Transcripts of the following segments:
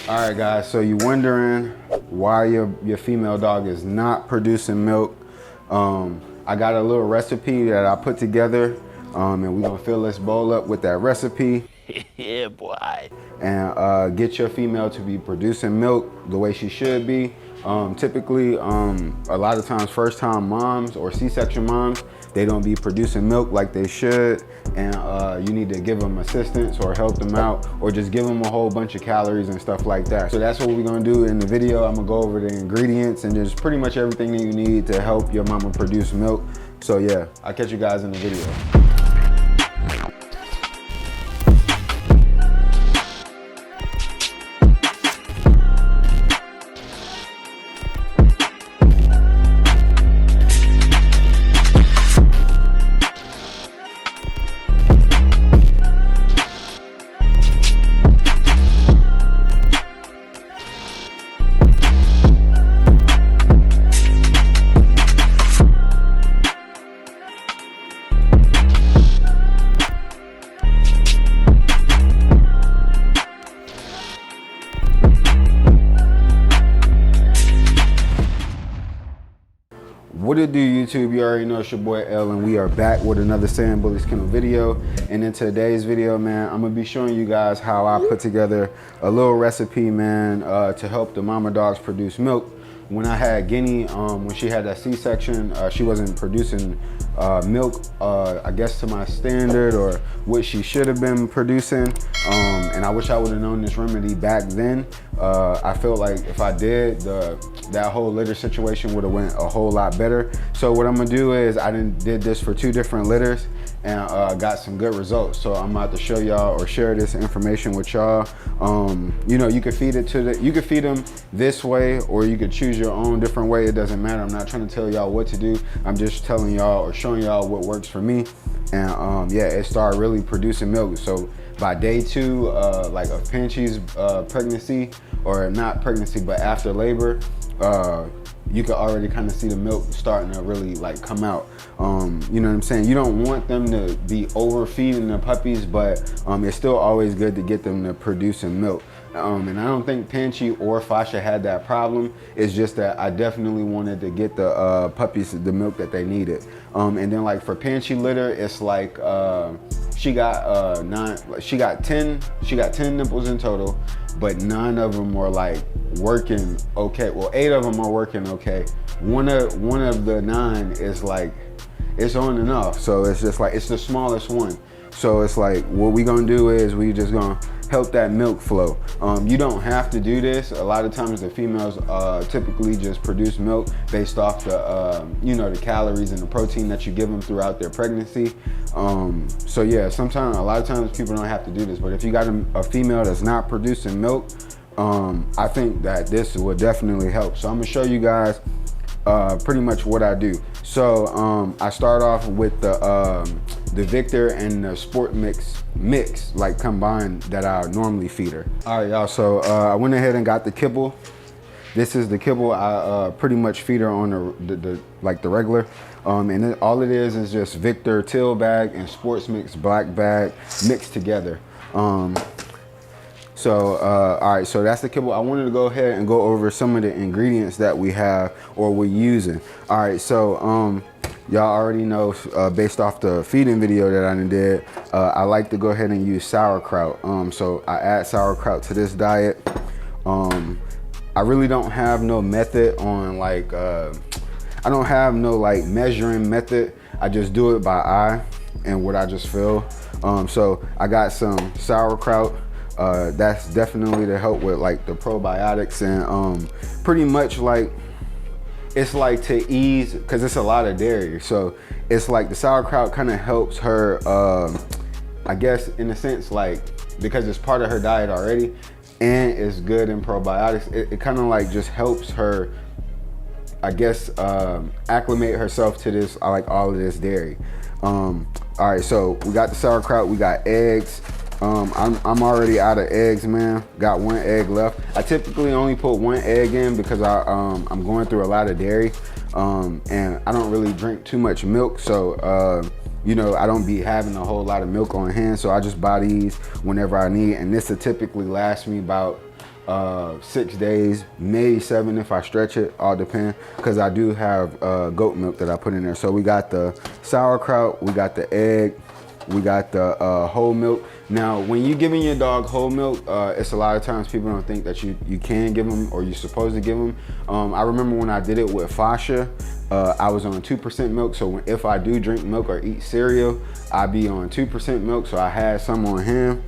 All right, guys, so you're wondering why your female dog is not producing milk. I got a little recipe that I put together, and we're gonna fill this bowl up with that recipe. Yeah, boy. And get your female to be producing milk the way she should be. Typically, a lot of times first-time moms or C-section moms, they don't be producing milk like they should, and you need to give them assistance or help them out, or just give them a whole bunch of calories and stuff like that. So that's what we're gonna do in the video. I'm gonna go over the ingredients, and there's pretty much everything that you need to help your mama produce milk. So yeah, I'll catch you guys in the video. What it do, YouTube? You already know it's your boy L, and we are back with another Sand Bullies Kennel video. And in today's video, man, I'm gonna be showing you guys how I put together a little recipe, man, to help the mama dogs produce milk. When I had Guinea, when she had that C-section, she wasn't producing milk, I guess to my standard or what she should have been producing. And I wish I would have known this remedy back then. I feel like if I did, that whole litter situation would have went a whole lot better. So what I'm gonna do is I did this for 2 different litters and got some good results. So I'm about to show y'all or share this information with y'all. You know, you could feed it you could feed them this way, or you could choose your own different way. It doesn't matter. I'm not trying to tell y'all what to do. I'm just telling y'all or showing y'all what works for me. And yeah, it started really producing milk. So by day 2, like of Panchy's pregnancy, or not pregnancy, but after labor, you can already kind of see the milk starting to really like come out. You know what I'm saying? You don't want them to be overfeeding the puppies, but it's still always good to get them to producing milk. And I don't think Panchy or Fasha had that problem. It's just that I definitely wanted to get the puppies the milk that they needed. And then like for Panchy litter, it's like she got 10 nipples in total, but 9 of them were like working okay. Well, 8 of them are working okay. One of the 9 is like, it's on and off. So it's just like, it's the smallest one. So it's like, what we gonna do is we just gonna help that milk flow. You don't have to do this. A lot of times the females typically just produce milk based off the, you know, the calories and the protein that you give them throughout their pregnancy. So yeah, a lot of times people don't have to do this, but if you got a female that's not producing milk, I think that this will definitely help. So I'm gonna show you guys pretty much what I do. So I start off with the Victor and the Sport Mix like combined that I normally feed her. All right, y'all, so I went ahead and got the kibble. This is the kibble I pretty much feed her on the regular. And then all it is just Victor Teal bag and Sports Mix black bag mixed together. So, all right, so that's the kibble. I wanted to go ahead and go over some of the ingredients that we have or we're using. All right, so y'all already know, based off the feeding video that I did, I like to go ahead and use sauerkraut. So I add sauerkraut to this diet. I really don't have no method on like, I don't have no like measuring method. I just do it by eye and what I just feel. So I got some sauerkraut. That's definitely to help with like the probiotics, and pretty much like it's like to ease, because it's a lot of dairy, so it's like the sauerkraut kind of helps her, I guess in a sense, like because it's part of her diet already and it's good in probiotics, it kind of like just helps her, I guess, acclimate herself to this, like all of this dairy. All right, so we got the sauerkraut, we got eggs. I'm already out of eggs, man. Got 1 egg left. I typically only put 1 egg in because I'm going through a lot of dairy, and I don't really drink too much milk, so you know, I don't be having a whole lot of milk on hand, so I just buy these whenever I need, and this will typically last me about 6 days, maybe 7 if I stretch it, all depend, because I do have goat milk that I put in there. So we got the sauerkraut, we got the egg, we got the whole milk. Now, when you're giving your dog whole milk, it's a lot of times people don't think that you can give them or you're supposed to give them. I remember when I did it with Fasha, I was on 2% milk. So if I do drink milk or eat cereal, I be on 2% milk. So I had some on him.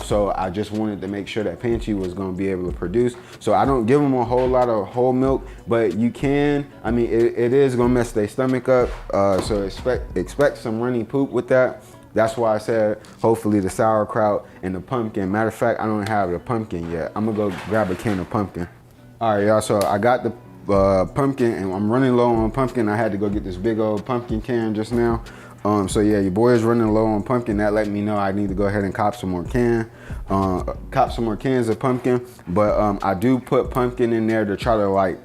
So I just wanted to make sure that Panchy was going to be able to produce. So I don't give them a whole lot of whole milk, but you can. I mean, it is going to mess their stomach up. So expect some runny poop with that. That's why I said hopefully the sauerkraut and the pumpkin. Matter of fact, I don't have the pumpkin yet. I'm gonna go grab a can of pumpkin. All right, y'all, so I got the pumpkin and I'm running low on pumpkin. I had to go get this big old pumpkin can just now. So yeah, your boy is running low on pumpkin. That let me know I need to go ahead and cop some more cans of pumpkin. But I do put pumpkin in there to try to like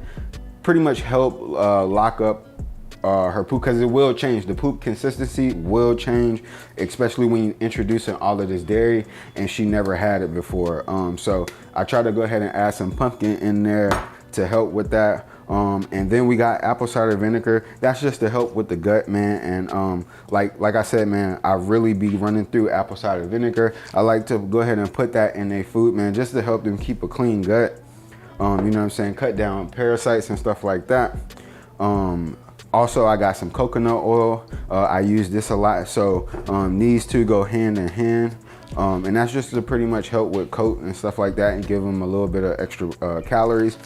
pretty much help lock up her poop, because it will change. The poop consistency will change, especially when you introducing all of this dairy and she never had it before. So I try to go ahead and add some pumpkin in there to help with that. And then we got apple cider vinegar. That's just to help with the gut, man. And like I said, man, I really be running through apple cider vinegar. I like to go ahead and put that in their food, man, just to help them keep a clean gut. You know what I'm saying? Cut down parasites and stuff like that. Also, I got some coconut oil. I use this a lot. So these two go hand in hand. And that's just to pretty much help with coat and stuff like that and give them a little bit of extra calories.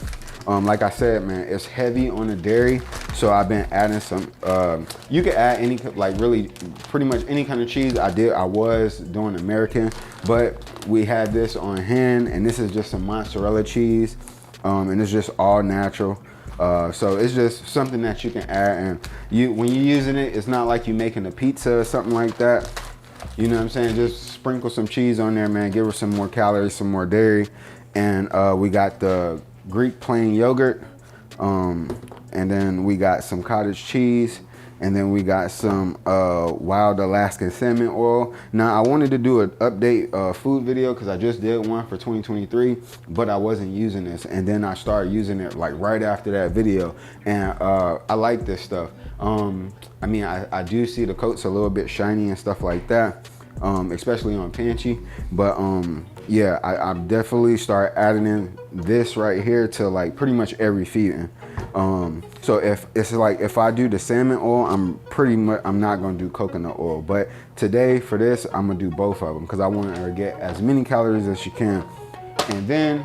Like I said, man, it's heavy on the dairy. So I've been adding some, you can add any, like really pretty much any kind of cheese. I was doing American, but we had this on hand, and this is just some mozzarella cheese. And it's just all natural. So it's just something that you can add, and when you're using it, it's not like you're making a pizza or something like that. You know what I'm saying? Just sprinkle some cheese on there, man. Give her some more calories, some more dairy. And we got the Greek plain yogurt. And then we got some cottage cheese. And then we got some wild Alaskan salmon oil. Now, I wanted to do an update food video because I just did one for 2023, but I wasn't using this. And then I started using it like right after that video. And I like this stuff. I mean, I do see the coats a little bit shiny and stuff like that, especially on Panchy. But yeah, I definitely start adding in this right here to like pretty much every feeding. So if I do the salmon oil, I'm not gonna do coconut oil. But today for this, I'm gonna do both of them because I want her to get as many calories as she can. And then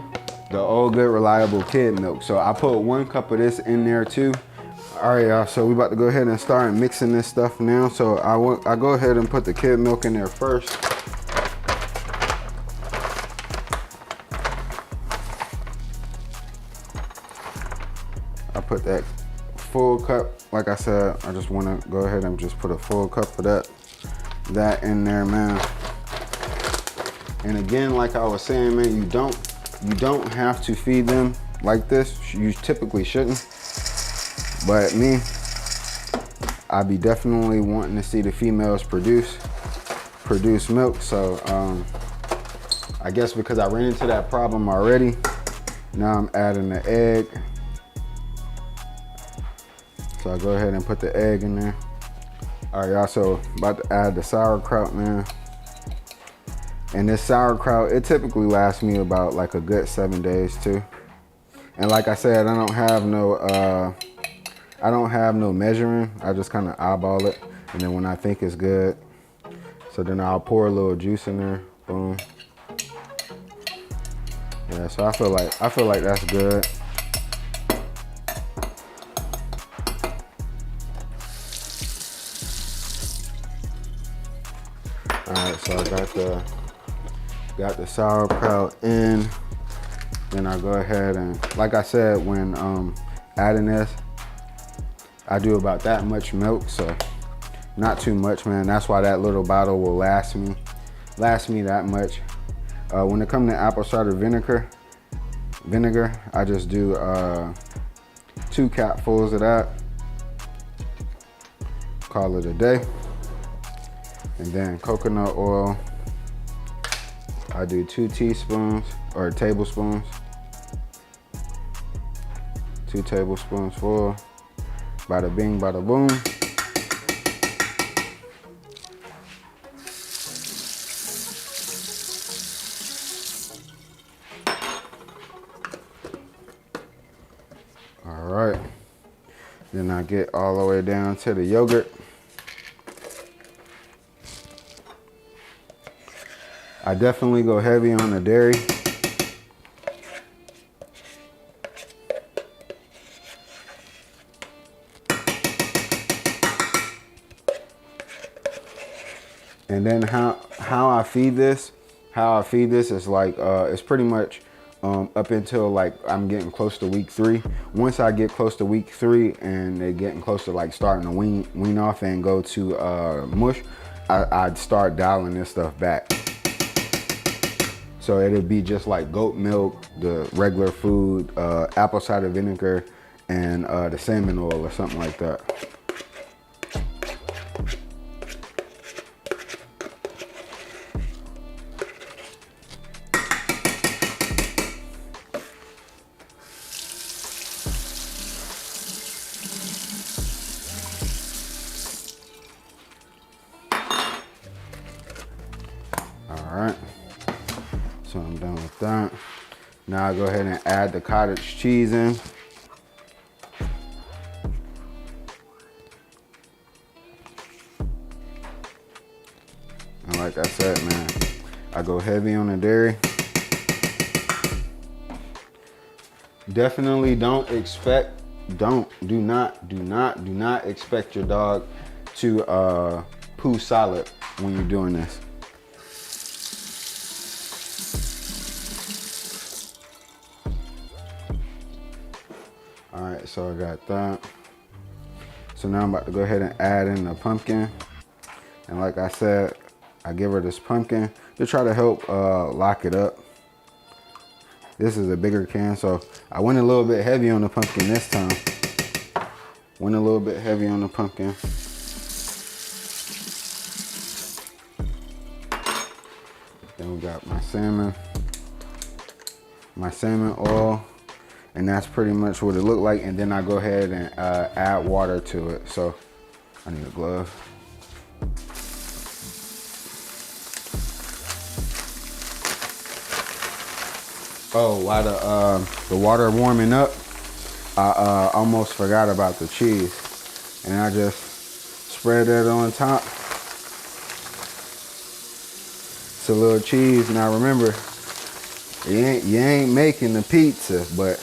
the old good reliable kid milk. So I put 1 cup of this in there too. All right, y'all, so we about to go ahead and start mixing this stuff now. So I go ahead and put the kid milk in there first. I put that full cup. Like I said, I just want to go ahead and just put a full cup of that in there, man. And again, like I was saying, man, you don't have to feed them like this. You typically shouldn't. But me, I be definitely wanting to see the females produce milk. So I guess because I ran into that problem already, now I'm adding the egg. So I go ahead and put the egg in there. All right, y'all, so about to add the sauerkraut, man. And this sauerkraut, it typically lasts me about like a good 7 days too. And like I said, I don't have no measuring. I just kind of eyeball it. And then when I think it's good, so then I'll pour a little juice in there, boom. Yeah, so I feel like that's good. All right, so I got the sauerkraut in. Then I go ahead and, like I said, when adding this, I do about that much milk, so not too much, man. That's why that little bottle will last me that much. When it comes to apple cider vinegar, I just do 2 capfuls of that. Call it a day. And then coconut oil, I do 2 teaspoons. or tablespoons. 2 tablespoons full. Bada bing, bada boom. All right. Then I get all the way down to the yogurt. I definitely go heavy on the dairy. And then how I feed this is like it's pretty much up until like I'm getting close to week 3. Once I get close to week 3 and they're getting close to like starting to wean off and go to mush, I'd start dialing this stuff back. So it'd be just like goat milk, the regular food, apple cider vinegar, and the salmon oil or something like that. All right. So I'm done with that. Now I go ahead and add the cottage cheese in. And like I said, man, I go heavy on the dairy. Definitely do not expect your dog to poo solid when you're doing this. All right, so I got that. So now I'm about to go ahead and add in the pumpkin. And like I said, I give her this pumpkin to try to help lock it up. This is a bigger can, so I went a little bit heavy on the pumpkin this time. Went a little bit heavy on the pumpkin. Then we got my salmon oil. And that's pretty much what it looked like. And then I go ahead and add water to it. So I need a glove. Oh, while the water warming up, I almost forgot about the cheese. And I just spread that on top. It's a little cheese. Now remember, you ain't making the pizza, but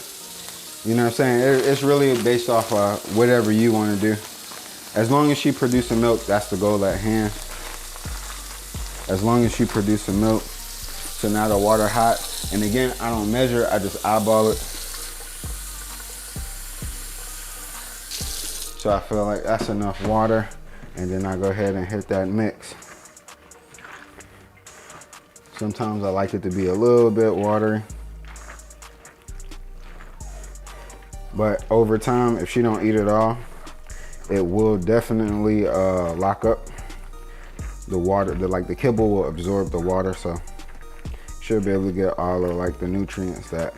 you know what I'm saying? It's really based off whatever you want to do. As long as she produces milk, that's the goal at hand. As long as she produces milk. So now the water hot. And again, I don't measure, I just eyeball it. So I feel like that's enough water. And then I go ahead and hit that mix. Sometimes I like it to be a little bit watery. But over time, if she don't eat it all, it will definitely lock up the water. The kibble will absorb the water, so she'll be able to get all of like the nutrients that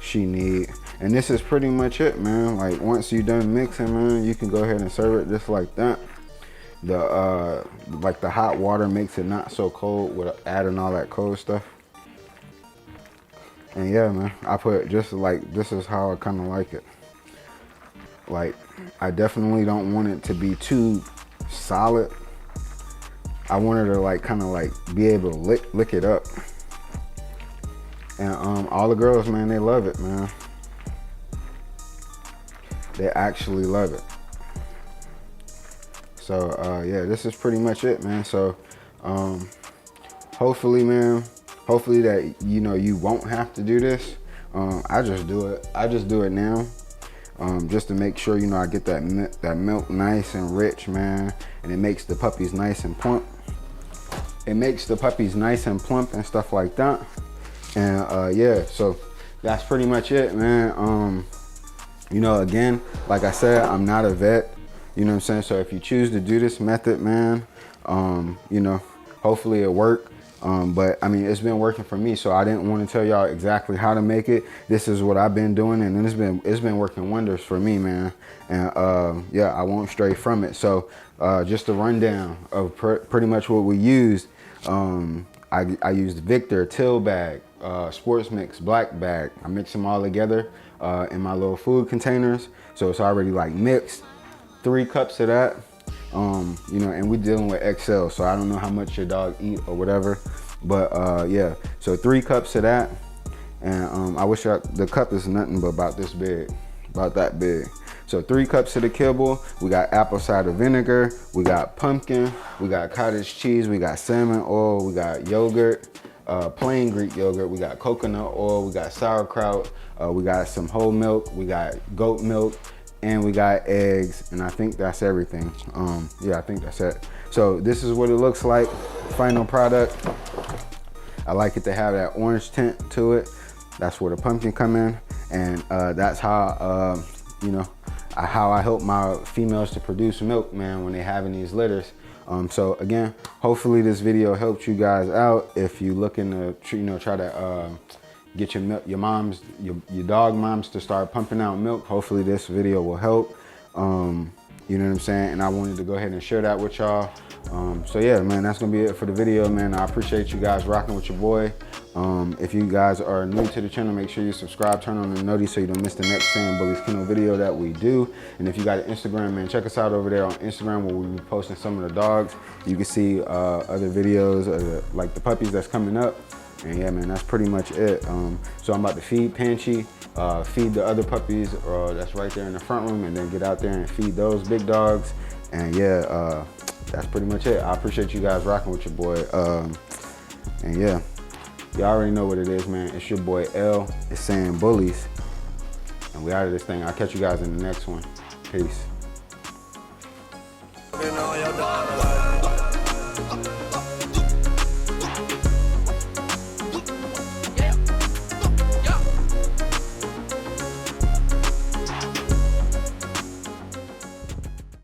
she need. And this is pretty much it, man. Like once you're done mixing, man, you can go ahead and serve it just like that. The like the hot water makes it not so cold with adding all that cold stuff. And yeah, man, I put just like, this is how I kind of like it. Like, I definitely don't want it to be too solid. I want her to like, kind of like be able to lick it up. And all the girls, man, they love it, man. They actually love it. So yeah, this is pretty much it, man. So hopefully, man, hopefully that, you know, you won't have to do this. I just do it. I just do it now, just to make sure, you know, I get that milk nice and rich, man, and it makes the puppies nice and plump. It makes the puppies nice and plump and stuff like that. And yeah, so that's pretty much it, man. You know, again, like I said, I'm not a vet. You know what I'm saying? So if you choose to do this method, man, you know, hopefully it work. But I mean, it's been working for me, so I didn't want to tell y'all exactly how to make it. This is what I've been doing, and it's been working wonders for me, man. And yeah, I won't stray from it. So just a rundown of pretty much what we used. I used Victor Teal bag, Sports Mix black bag. I mixed them all together in my little food containers, so it's already like mixed. 3 cups of that. You know, and we dealing with XL, so I don't know how much your dog eat or whatever, but yeah, so 3 cups of that. And I wish the cup is nothing but about this big, about that big. So 3 cups of the kibble. We got apple cider vinegar, we got pumpkin, we got cottage cheese, we got salmon oil, we got yogurt, plain Greek yogurt, we got coconut oil, we got sauerkraut, we got some whole milk, we got goat milk, and we got eggs, and I think that's everything. Yeah, I think that's it. So this is what it looks like, final product. I like it to have that orange tint to it. That's where the pumpkin come in, and that's how, you know, how I help my females to produce milk, man, when they having these litters. So again, hopefully this video helped you guys out. If you looking to, you know, try to get your milk, your dog moms to start pumping out milk, hopefully this video will help. You know what I'm saying? And I wanted to go ahead and share that with y'all. So yeah, man, that's gonna be it for the video, man. I appreciate you guys rocking with your boy. If you guys are new to the channel, make sure you subscribe, turn on the noties so you don't miss the next Sam Bullies Kennel video that we do. And if you got an Instagram, man, check us out over there on Instagram, where we'll be posting some of the dogs. You can see other videos, like the puppies that's coming up. And yeah, man, that's pretty much it. So I'm about to feed Panchy, feed the other puppies that's right there in the front room, and then get out there and feed those big dogs. And yeah, that's pretty much it. I appreciate you guys rocking with your boy. And yeah, y'all already know what it is, man. It's your boy L. It's Sam Bullies, and we out of this thing. I'll catch you guys in the next one. Peace.